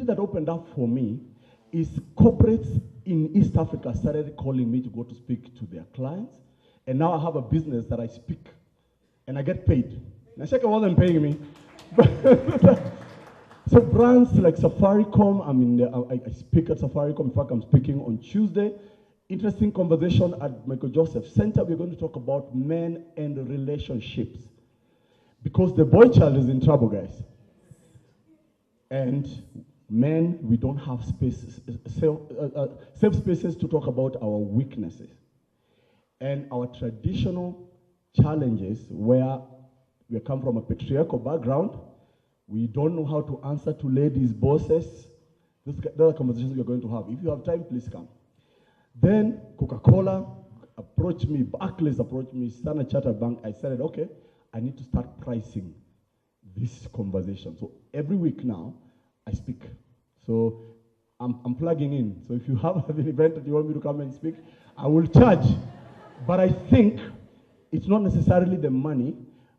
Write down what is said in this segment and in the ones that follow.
opportunity that opened up for me is corporates in East Africa started calling me to go to speak to their clients. And now I have a business that I speak and I get paid. Now, Sheka wasn't paying me. So brands like Safaricom, I speak at Safaricom. In fact, I'm speaking on Tuesday. Interesting conversation at Michael Joseph Center. We're going to talk about men and relationships. Because the boy child is in trouble, guys. And men, we don't have spaces, safe spaces to talk about our weaknesses. And our traditional challenges where we come from a patriarchal background, we don't know how to answer to ladies' bosses. Those are conversations we're going to have. If you have time, please come. Then Coca-Cola approached me, Barclays approached me, Standard Chartered Bank. I said, okay, I need to start pricing this conversation. So every week now, I speak. So I'm plugging in. So if you have an event that you want me to come and speak, I will charge. But I think it's not necessarily the money,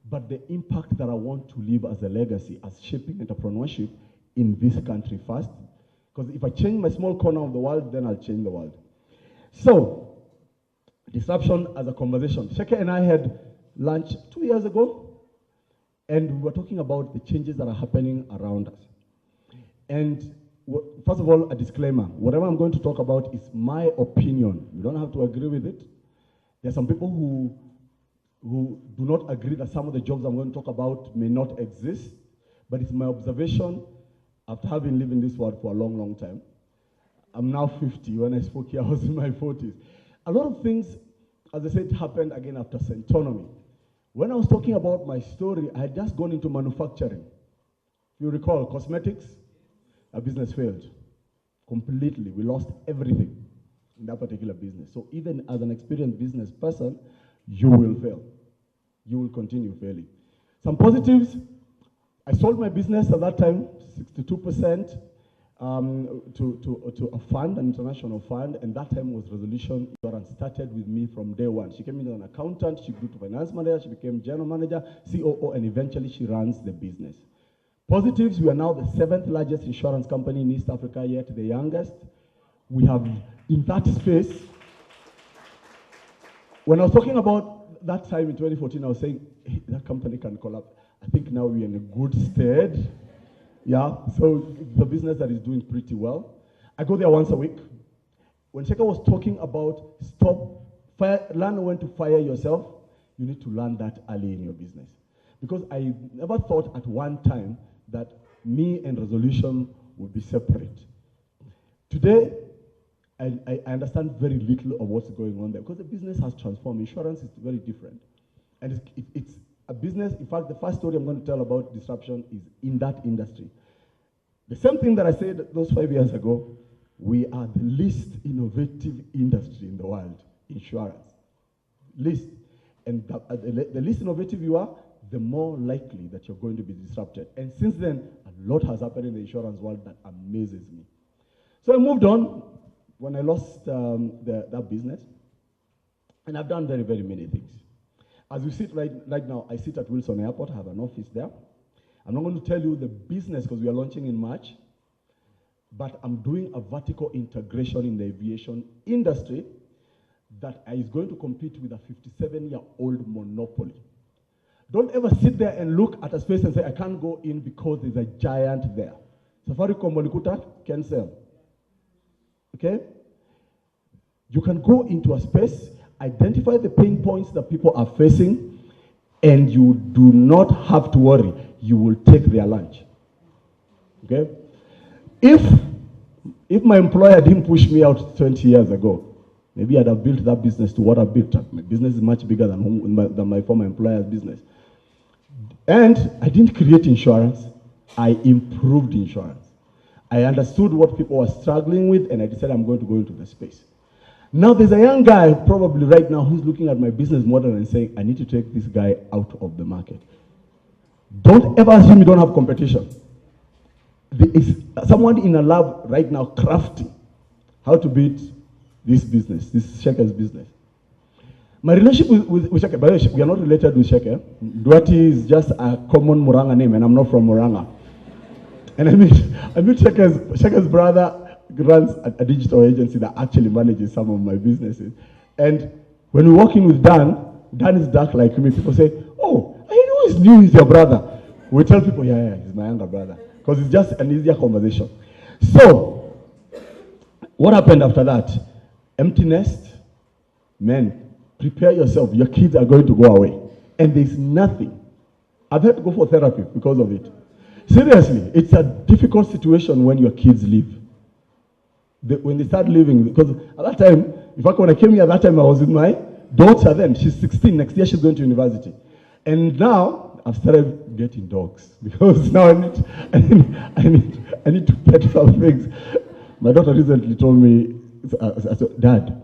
but the impact that I want to leave as a legacy, as shaping entrepreneurship in this country first. Because if I change my small corner of the world, then I'll change the world. So, disruption as a conversation. Sheke and I had lunch 2 years ago, and we were talking about the changes that are happening around us. And first of all, a disclaimer. Whatever I'm going to talk about is my opinion. You don't have to agree with it. There are some people who do not agree that some of the jobs I'm going to talk about may not exist, but it's my observation after having lived in this world for a long, long time. I'm now 50. When I spoke here, I was in my 40s. A lot of things, as I said, happened again after Centonomy. When I was talking about my story, I had just gone into manufacturing. If you recall, cosmetics, our business failed completely. We lost everything in that particular business. So even as an experienced business person, you will fail. You will continue failing. Some positives, I sold my business at that time, 62%, to a fund, an international fund, and that time was Resolution Insurance. Started with me from day one. She came in as an accountant, she grew to finance manager, she became general manager, COO, and eventually she runs the business. Positives, we are now the 7th largest insurance company in East Africa, yet the youngest. We have, in that space, when I was talking about that time in 2014, I was saying, hey, that company can collapse. I think now we're in a good stead. Yeah, so it's a business that is doing pretty well. I go there once a week. When Sheka was talking about learn when to fire yourself, you need to learn that early in your business. Because I never thought at one time that me and Resolution would be separate. Today, I understand very little of what's going on there because the business has transformed. Insurance is very different. And it's a business, in fact, the first story I'm going to tell about disruption is in that industry. The same thing that I said those 5 years ago, we are the least innovative industry in the world, insurance. Least. And the least innovative you are, the more likely that you're going to be disrupted. And since then, a lot has happened in the insurance world that amazes me. So I moved on when I lost that business. And I've done very, very many things. As we sit right now, I sit at Wilson Airport, I have an office there. I'm not going to tell you the business because we are launching in March, but I'm doing a vertical integration in the aviation industry that is going to compete with a 57-year-old monopoly. Don't ever sit there and look at a space and say, I can't go in because there's a giant there. Safaricom Molikuta can sell. Okay? You can go into a space, identify the pain points that people are facing, and you do not have to worry. You will take their lunch. Okay? If my employer didn't push me out 20 years ago, maybe I'd have built that business to what I built. My business is much bigger than my former employer's business. And I didn't create insurance. I improved insurance. I understood what people were struggling with, and I decided I'm going to go into the space. Now there's a young guy probably right now who's looking at my business model and saying, I need to take this guy out of the market. Don't ever assume you don't have competition. There is someone in a lab right now crafting how to beat this business, this Sheke's business. My relationship with Sheke, by the way, we are not related with Sheke. Nduati is just a common Muranga name, and I'm not from Muranga. And I meet Sheka's brother runs a digital agency that actually manages some of my businesses. And when we walk in with Dan is dark like me. People say, oh, I know he's new, he's your brother. We tell people, yeah, he's my younger brother. Because it's just an easier conversation. So, what happened after that? Empty nest. Men, prepare yourself. Your kids are going to go away. And there's nothing. I've had to go for therapy because of it. Seriously, it's a difficult situation when your kids leave. When they start leaving, because at that time, in fact, when I came here at that time, I was with my daughter then. She's 16. Next year, she's going to university. And now, I've started getting dogs. Because now I need to pet some things. My daughter recently told me, Dad,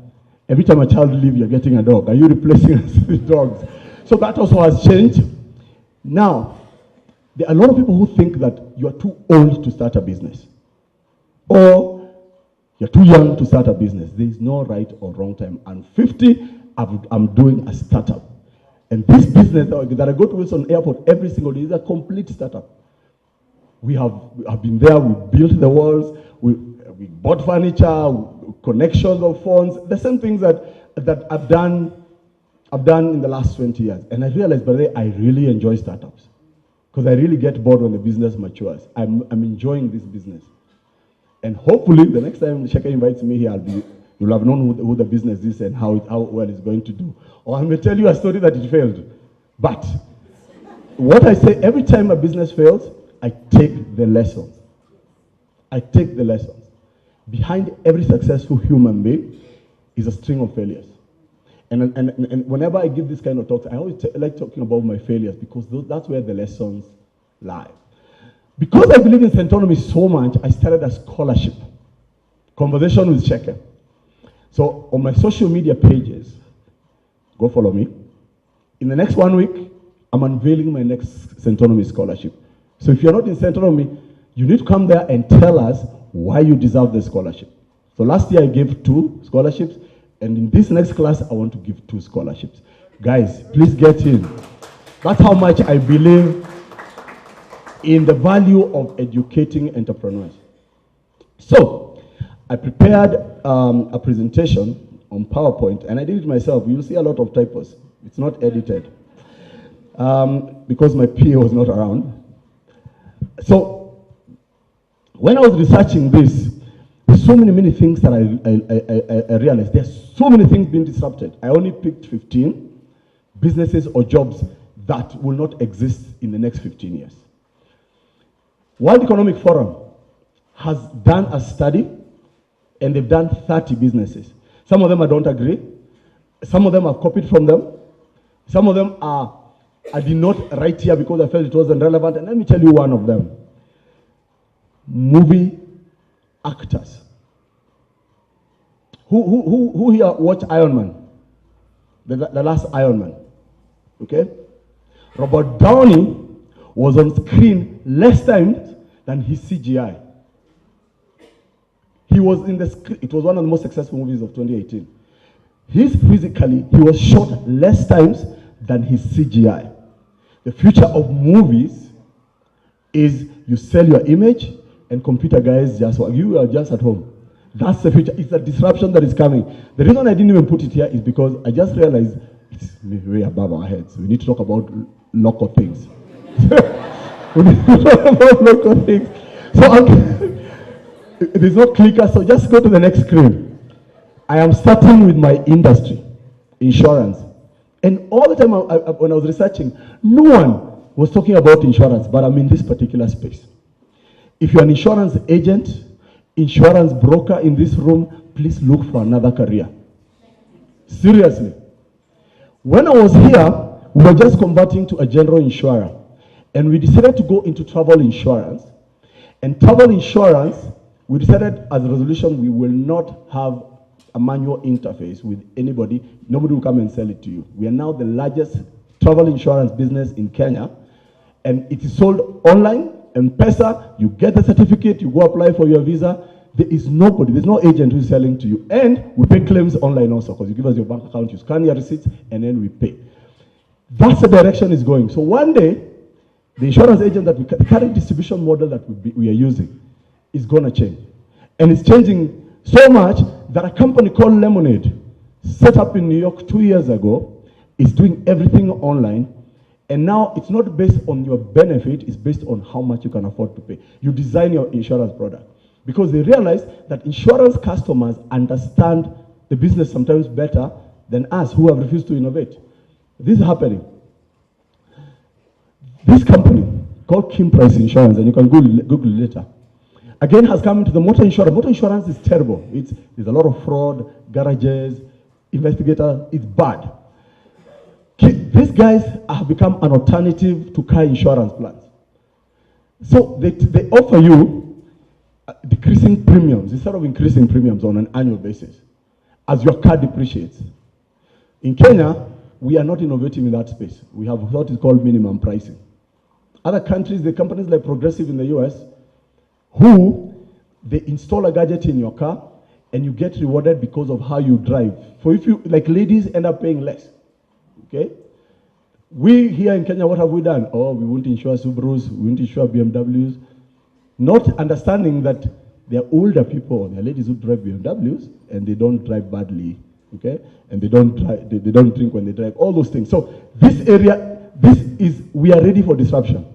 every time a child leaves, you're getting a dog. Are you replacing us with dogs? So that also has changed. Now, there are a lot of people who think that you are too old to start a business. Or you're too young to start a business. There is no right or wrong time. I'm 50, I'm doing a startup. And this business that I go to Wilson Airport every single day is a complete startup. We have been there, we built the walls, we bought furniture, connections of phones, the same things that I've done in the last 20 years. And I realized, by the way, I really enjoy startups. Because I really get bored when the business matures. I'm enjoying this business. And hopefully, the next time Sheka invites me here, you'll have known who the business is and how well it's going to do. Or I may tell you a story that it failed. But what I say, every time a business fails, I take the lessons. I take the lessons. Behind every successful human being is a string of failures. And whenever I give this kind of talks, I always like talking about my failures because that's where the lessons lie. Because I believe in Centonomy so much, I started a scholarship. Conversation with Sheka. So on my social media pages, go follow me. In the next 1 week, I'm unveiling my next Centonomy scholarship. So if you're not in Centonomy, you need to come there and tell us why you deserve the scholarship. So last year I gave 2 scholarships. And in this next class, I want to give 2 scholarships. Guys, please get in. That's how much I believe in the value of educating entrepreneurs. So, I prepared a presentation on PowerPoint, and I did it myself. You'll see a lot of typos. It's not edited because my PA was not around. So, when I was researching this, there's so many things that I realized. There's so many things being disrupted. I only picked 15 businesses or jobs that will not exist in the next 15 years. World Economic Forum has done a study, and they've done 30 businesses. Some of them I don't agree. Some of them I've copied from them. Some of them I did not write here because I felt it wasn't relevant. And let me tell you one of them. Movie actors. Who here watched Iron Man? The last Iron Man. Okay? Robert Downey was on screen less times than his CGI. He was in the screen. It was one of the most successful movies of 2018. He was shot less times than his CGI. The future of movies is you sell your image and computer guys you are just at home. That's the future. It's a disruption that is coming. The reason I didn't even put it here is because I just realized it's way above our heads. We need to talk about local things. We need to talk about local things. So there's no clicker, so just go to the next screen. I am starting with my industry, insurance. And all the time when I was researching, no one was talking about insurance, but I'm in this particular space. If you're an insurance agent, insurance broker in this room, please look for another career. Seriously. When I was here, we were just converting to a general insurer. And we decided to go into travel insurance. And travel insurance, we decided as a resolution, we will not have a manual interface with anybody. Nobody will come and sell it to you. We are now the largest travel insurance business in Kenya. And it is sold online. M-Pesa, you get the certificate, you go apply for your visa. There is nobody, there's no agent who's selling to you. And we pay claims online also, because you give us your bank account, you scan your receipts, and then we pay. That's the direction it's going. So one day, The insurance agent the current distribution model that we are using is going to change. And it's changing so much that a company called Lemonade, set up in New York 2 years ago, is doing everything online. And now it's not based on your benefit, it's based on how much you can afford to pay. You design your insurance product. Because they realize that insurance customers understand the business sometimes better than us who have refused to innovate. This is happening. This company called Kim Price Insurance, and you can Google it later, again has come into the motor insurance. Motor insurance is terrible. There's a lot of fraud, garages, investigators, it's bad. These guys have become an alternative to car insurance plans. So they offer you decreasing premiums instead of increasing premiums on an annual basis as your car depreciates. In Kenya, we are not innovating in that space. We have what is called minimum pricing. Other countries, the companies like Progressive in the US, they install a gadget in your car and you get rewarded because of how you drive. For if you, like ladies end up paying less, okay? We here in Kenya, what have we done? Oh, we won't insure Subarus, we won't insure BMWs. Not understanding that they're older people, they're ladies who drive BMWs and they don't drive badly, okay? And they don't drink when they drive, all those things. So this area, we are ready for disruption.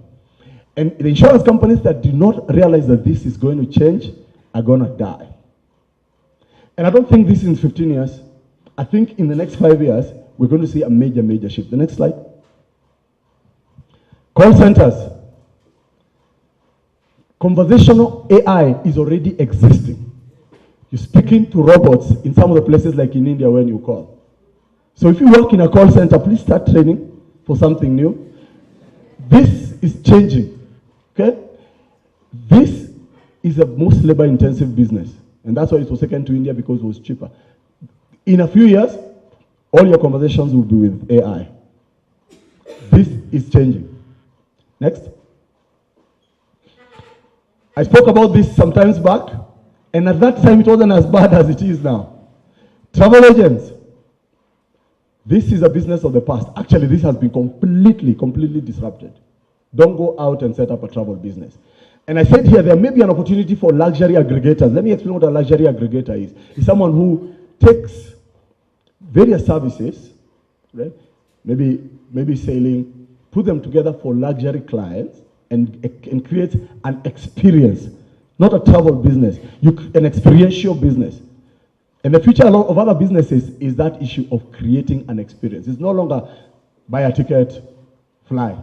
And the insurance companies that do not realize that this is going to change are going to die. And I don't think this is in 15 years. I think in the next 5 years, we're going to see a major, major shift. The next slide. Call centers. Conversational AI is already existing. You're speaking to robots in some of the places like in India when you call. So if you work in a call center, please start training for something new. This is changing. Okay? This is a most labor-intensive business. And that's why it was taken to India, because it was cheaper. In a few years, all your conversations will be with AI. This is changing. Next. I spoke about this sometimes back, and at that time it wasn't as bad as it is now. Travel agents. This is a business of the past. Actually, this has been completely disrupted. Don't go out and set up a travel business. And I said here, there may be an opportunity for luxury aggregators. Let me explain what a luxury aggregator is. It's someone who takes various services, right? Maybe sailing, put them together for luxury clients and create an experience, not a travel business, an experiential business. And the future of other businesses is that issue of creating an experience. It's no longer buy a ticket, fly.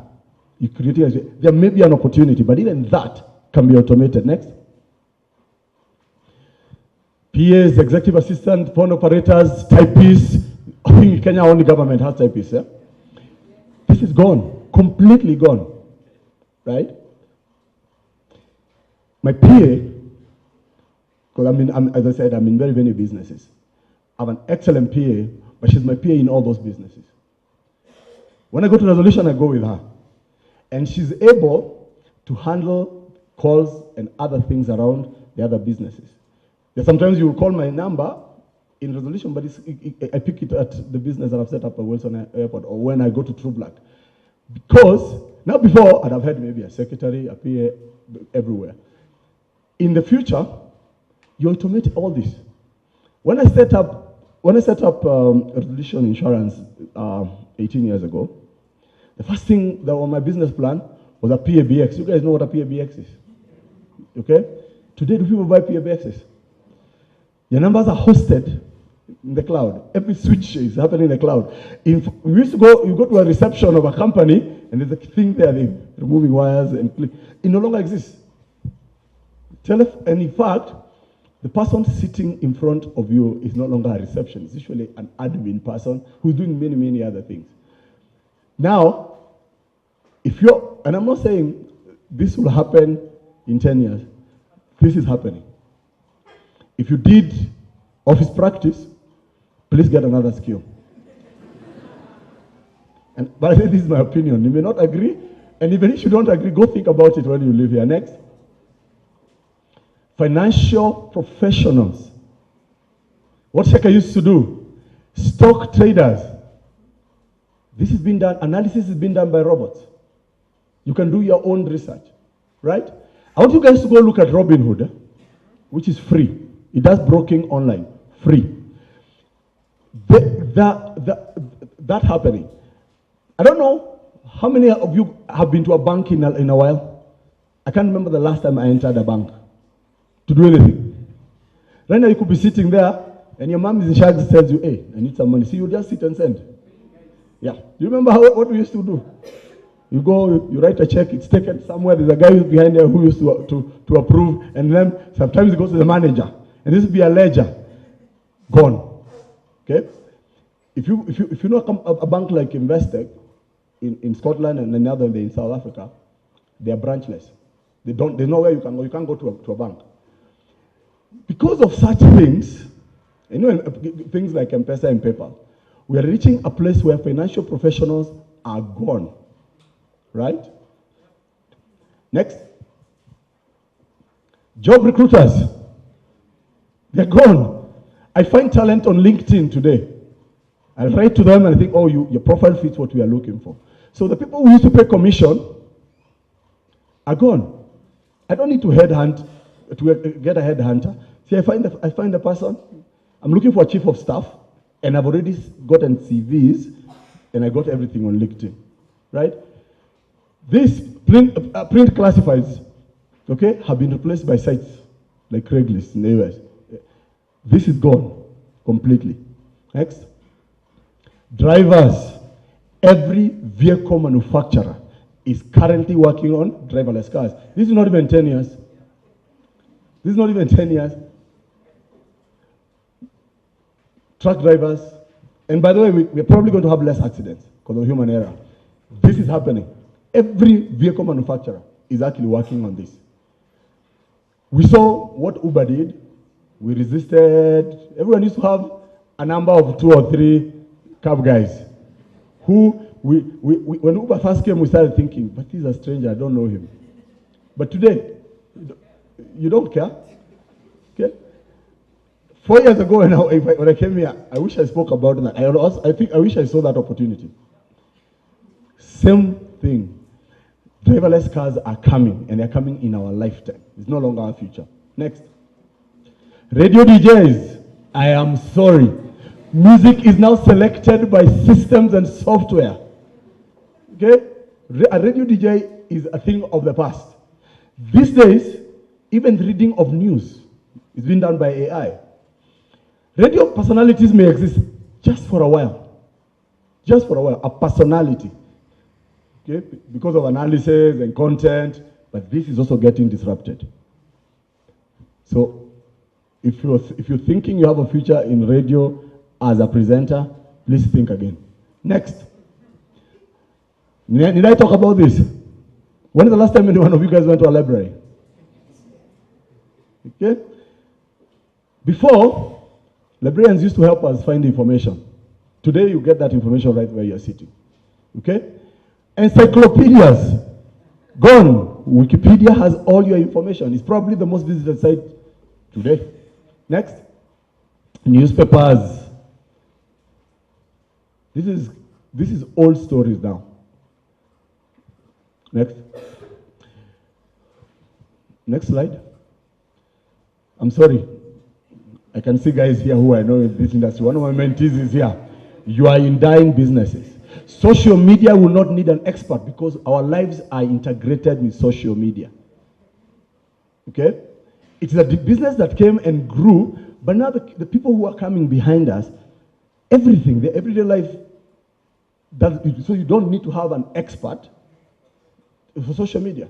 You create it. There may be an opportunity, but even that can be automated. Next. PAs, executive assistant, phone operators, typists. I think in Kenya only government has typists. Yeah? This is gone, completely gone, right? My PA, because as I said, I'm in very many businesses. I have an excellent PA, but she's my PA in all those businesses. When I go to Resolution, I go with her. And she's able to handle calls and other things around the other businesses. Sometimes you will call my number in Resolution, but I pick it at the business that I've set up at Wilson Airport, or when I go to True Black. Because, now before, I'd have had maybe a secretary, a PA, everywhere. In the future, you automate all this. When I set up Resolution Insurance 18 years ago, the first thing that on my business plan was a PABX. You guys know what a PABX is? Okay? Today, do people buy PABXs? Your numbers are hosted in the cloud. Every switch is happening in the cloud. You go to a reception of a company, and there's a thing there, they're removing wires and click. It no longer exists. And in fact, the person sitting in front of you is no longer a receptionist. It's usually an admin person who's doing many, many other things. Now, and I'm not saying this will happen in 10 years. This is happening. If you did office practice, please get another skill. But I say this is my opinion. You may not agree, and even if you don't agree, go think about it when you leave here. Next. Financial professionals. What Sheka used to do? Stock traders. This has been done, analysis has been done by robots. You can do your own research, right? I want you guys to go look at Robinhood, which is free. It does broking online, free. That happening. I don't know how many of you have been to a bank in a while. I can't remember the last time I entered a bank to do anything. Right now you could be sitting there and your mom is in charge, tells you, hey, I need some money. See, you just sit and send. Yeah. Do you remember what we used to do? You go, you write a check, it's taken somewhere, there's a guy who's behind there who used to approve, and then sometimes it goes to the manager. And this will be a ledger. Gone. Okay? If you know a bank like Investec in Scotland and another in South Africa, they are branchless. They know where you can go. You can't go to a bank. Because of such things, you know, things like M-Pesa and PayPal, we are reaching a place where financial professionals are gone. Right? Next. Job recruiters. They're gone. I find talent on LinkedIn today. I write to them and I think, oh, your profile fits what we are looking for. So the people who used to pay commission are gone. I don't need to headhunt, to get a headhunter. See, I find a person, I'm looking for a chief of staff, and I've already gotten CVs, and I got everything on LinkedIn, right? These print classifieds, okay, have been replaced by sites like Craigslist in the US. This is gone completely. Next. Drivers. Every vehicle manufacturer is currently working on driverless cars. This is not even 10 years. This is not even 10 years. Truck drivers. And by the way, we're probably going to have less accidents because of human error. This is happening. Every vehicle manufacturer is actually working on this. We saw what Uber did. We resisted. Everyone used to have a number of 2 or 3 cab guys who, when Uber first came, we started thinking, but he's a stranger, I don't know him. But today, you don't care. Okay? 4 years ago, when I came here, I wish I spoke about that. I wish I saw that opportunity. Same thing. Driverless cars are coming, and they're coming in our lifetime. It's no longer our future. Next. Radio DJs. I am sorry. Music is now selected by systems and software. Okay? A radio DJ is a thing of the past. These days, even reading of news is being done by AI. Radio personalities may exist just for a while. Just for a while. A personality. Okay, because of analysis and content, but this is also getting disrupted. So, if you're thinking you have a future in radio as a presenter, please think again. Next. Did I talk about this? When is the last time any one of you guys went to a library? Okay? Before, librarians used to help us find information. Today, you get that information right where you're sitting. Okay? Encyclopedias, gone. Wikipedia has all your information. It's probably the most visited site today. Next. Newspapers. This is old stories now. Next. Next slide. I'm sorry. I can see guys here who I know in this industry. One of my mentees is here. You are in dying businesses. Social media will not need an expert because our lives are integrated with social media. Okay? It's a business that came and grew, but now the people who are coming behind us, everything, the everyday life, so you don't need to have an expert for social media.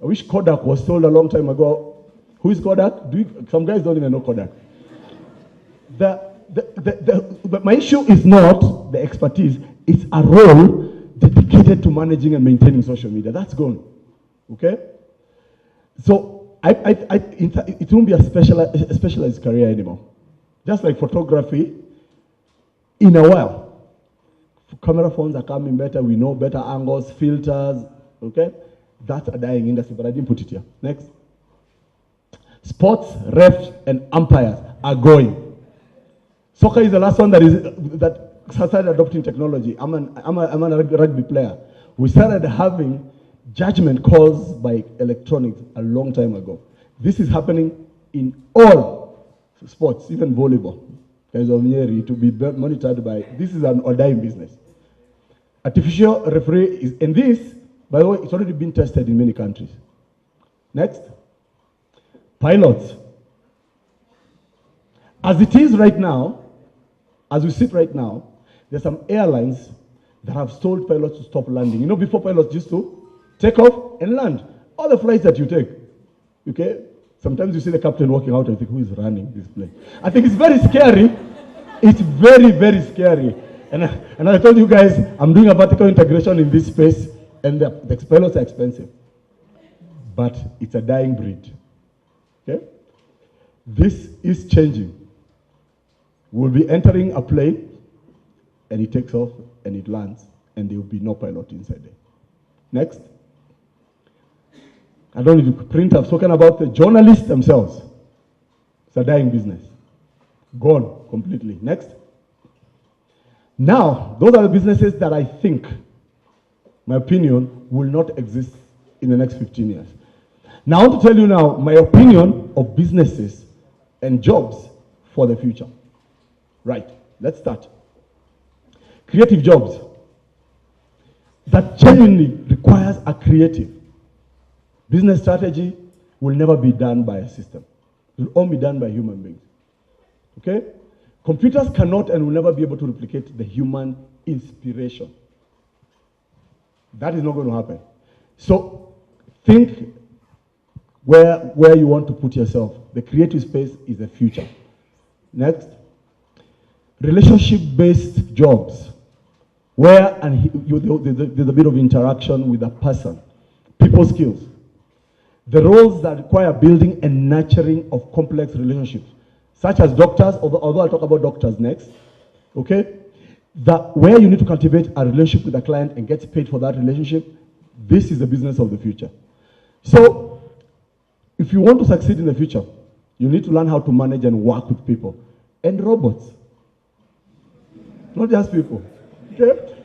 I wish Kodak was sold a long time ago. Who is Kodak? Some guys don't even know Kodak. But my issue is not the expertise, it's a role dedicated to managing and maintaining social media. That's gone. Okay? So it won't be a specialized career anymore. Just like photography, in a while, camera phones are coming better, we know better angles, filters, okay? That's a dying industry, but I didn't put it here. Next. Sports, refs, and umpires are going. Soccer is the last one that started adopting technology. I'm a rugby player. We started having judgment calls by electronics a long time ago. This is happening in all sports, even volleyball. To be monitored by, this is an or dying business. Artificial referee is, and this, by the way, it's already been tested in many countries. Next. Pilots. As it is right now, as we sit right now, there's some airlines that have told pilots to stop landing. You know, before pilots used to take off and land. All the flights that you take, okay? Sometimes you see the captain walking out and think, who is running this plane? I think it's very scary. It's very, very scary. And I told you guys, I'm doing a vertical integration in this space, and the pilots are expensive. But it's a dying breed. Okay? This is changing. We'll be entering a plane, and it takes off, and it lands, and there will be no pilot inside there. Next. I don't need to print. I've spoken about the journalists themselves. It's a dying business. Gone completely. Next. Now, those are the businesses that I think, my opinion, will not exist in the next 15 years. Now, I want to tell you now my opinion of businesses and jobs for the future. Right, let's start. Creative jobs. That genuinely requires a creative. Business strategy will never be done by a system. It will only be done by human beings. Okay? Computers cannot and will never be able to replicate the human inspiration. That is not going to happen. So think where you want to put yourself. The creative space is the future. Next. Relationship-based jobs, where there's a bit of interaction with a person. People skills. The roles that require building and nurturing of complex relationships, such as doctors, although I'll talk about doctors next, okay? Where you need to cultivate a relationship with a client and get paid for that relationship, this is the business of the future. So, if you want to succeed in the future, you need to learn how to manage and work with people. And robots. Not just people. Okay?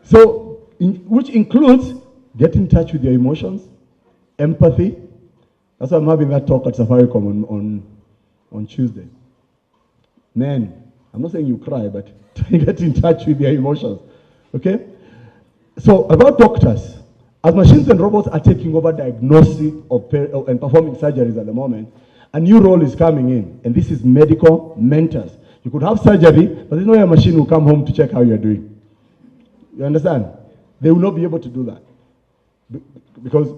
So, which includes get in touch with your emotions, empathy. That's why I'm having that talk at Safaricom on Tuesday. Man, I'm not saying you cry, but get in touch with your emotions. Okay? So, about doctors. As machines and robots are taking over diagnosis and performing surgeries at the moment, a new role is coming in, and this is medical mentors. You could have surgery, but there's no way a machine will come home to check how you're doing. You understand? They will not be able to do that. Because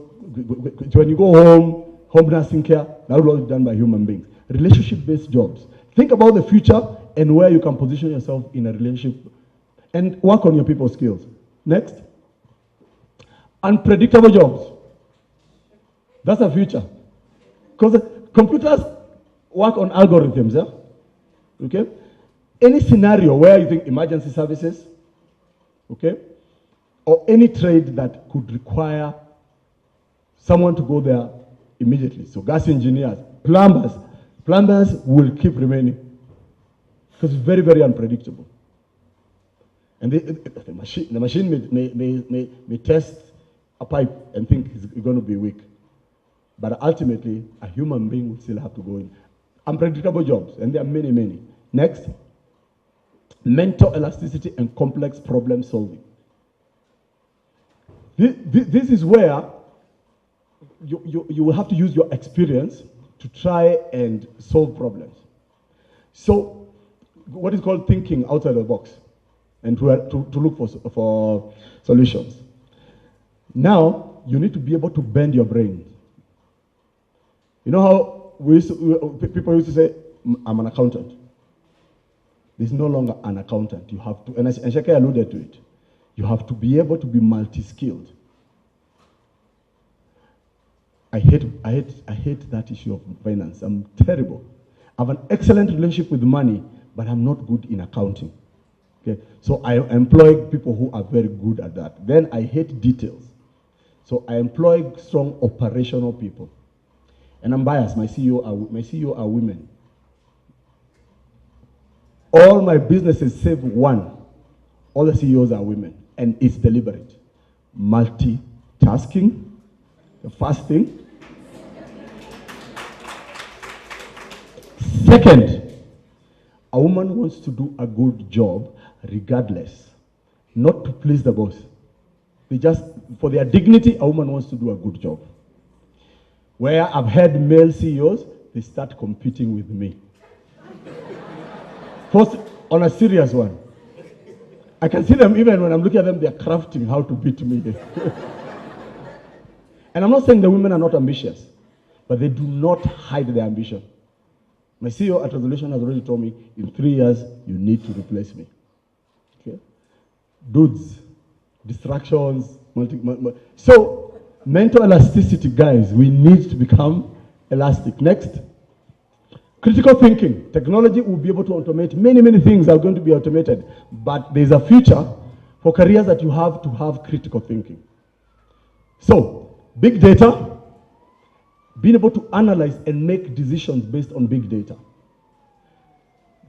when you go home nursing care, that will all be done by human beings. Relationship-based jobs. Think about the future and where you can position yourself in a relationship and work on your people skills. Next. Unpredictable jobs. That's the future. Because computers work on algorithms, yeah? Okay? Any scenario where you think emergency services, okay? Or any trade that could require someone to go there immediately. So gas engineers, plumbers will keep remaining. Because it's very, very unpredictable. And the machine may test a pipe and think it's going to be weak. But ultimately, a human being will still have to go in. Unpredictable jobs, and there are many, many. Next, mental elasticity and complex problem solving. This is where you will have to use your experience to try and solve problems. So, what is called thinking outside the box, and to look for solutions. Now, you need to be able to bend your brain. You know how people used to say, I'm an accountant. There's no longer an accountant. You have to, and Sheke alluded to it, you have to be able to be multi-skilled. I hate that issue of finance. I'm terrible. I have an excellent relationship with money, but I'm not good in accounting. Okay? So I employ people who are very good at that. Then I hate details. So I employ strong operational people. And I'm biased. My CEO are women. All my businesses save one. All the CEOs are women. And it's deliberate. multitasking, the first thing. Second, a woman wants to do a good job regardless, not to please the boss. They just, for their dignity, a woman wants to do a good job. Where I've had male CEOs, they start competing with me. First, on a serious one. I can see them, even when I'm looking at them, they're crafting how to beat me. And I'm not saying the women are not ambitious, but they do not hide their ambition. My CEO at Resolution has already told me, in 3 years, you need to replace me. Okay? Dudes, distractions, so mental elasticity, guys, we need to become elastic. Next, critical thinking. Technology will be able to automate many, many things are going to be automated, but there's a future for careers that you have to have critical thinking. So, big data, being able to analyze and make decisions based on big data.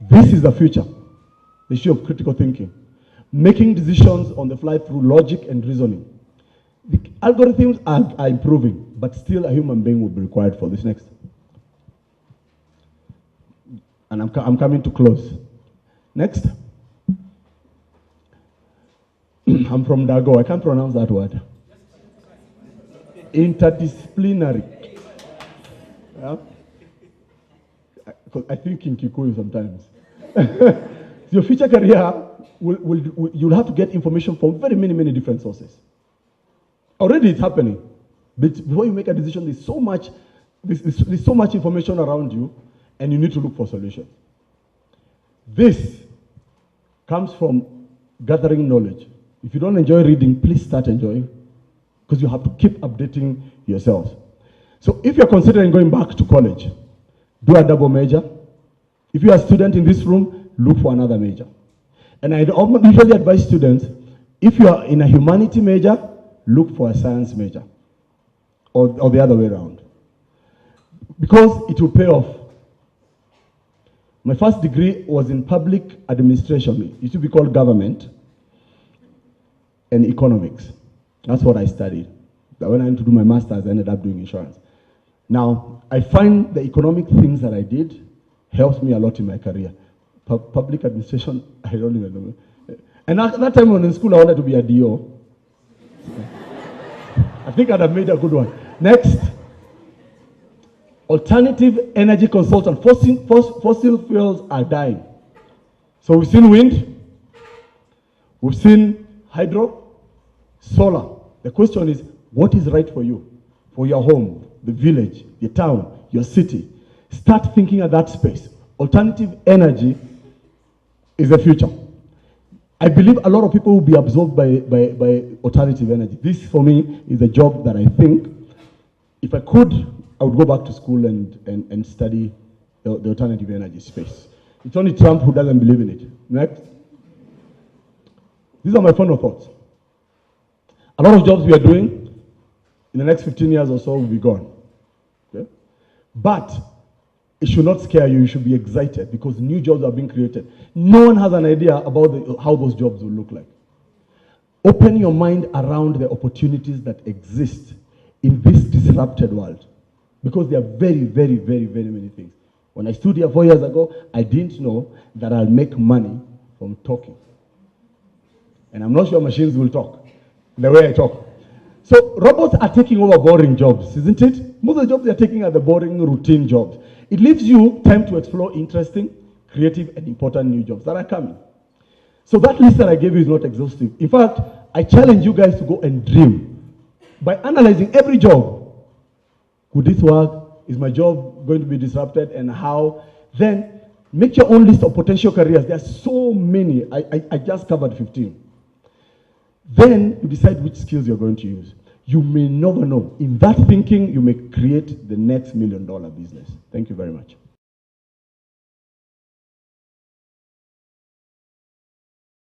This is the future, the issue of critical thinking. Making decisions on the fly through logic and reasoning. The algorithms are improving, but still a human being will be required for this. Next. And I'm coming to close. Next. I'm from Dago. I can't pronounce that word. Interdisciplinary. Yeah? I think in Kikuyu sometimes. Your future career, you'll have to get information from very many different sources. Already it's happening. But before you make a decision, there's so much information around you, and you need to look for solutions. This comes from gathering knowledge. If you don't enjoy reading, please start enjoying, because you have to keep updating yourselves. So if you're considering going back to college, do a double major. If you're a student in this room, look for another major. And I usually advise students, if you are in a humanity major, look for a science major, or the other way around, because it will pay off. My first degree was in public administration. It used to be called government and economics. That's what I studied. But when I went to do my master's, I ended up doing insurance. Now, I find the economic things that I did helps me a lot in my career. Public administration, I don't even know. And at that time when in school, I wanted to be a DO. I think I'd have made a good one. Next, alternative energy consultant. Fossil fuels are dying. So we've seen wind, we've seen hydro, solar. The question is, what is right for you? For your home, the village, your town, your city. Start thinking of that space. Alternative energy is the future. I believe a lot of people will be absorbed by alternative energy. This, for me, is a job that I think, if I could, I would go back to school and study the alternative energy space. It's only Trump who doesn't believe in it. Next. These are my final thoughts. A lot of jobs we are doing, in the next 15 years or so, will be gone. Okay? But it should not scare you. You should be excited, because new jobs are being created. No one has an idea about how those jobs will look like. Open your mind around the opportunities that exist in this disrupted world, because there are very many things. When I stood here 4 years ago, I didn't know that I'll make money from talking. And I'm not sure machines will talk the way I talk. So robots are taking over boring jobs, isn't it? Most of the jobs they're taking are the boring, routine jobs. It leaves you time to explore interesting, creative, and important new jobs that are coming. So that list that I gave you is not exhaustive. In fact, I challenge you guys to go and dream. By analyzing every job, could this work? Is my job going to be disrupted, and how? Then make your own list of potential careers. There are so many. I just covered 15. Then you decide which skills you're going to use. You may never know. In that thinking, you may create the next $1 million business. Thank you very much.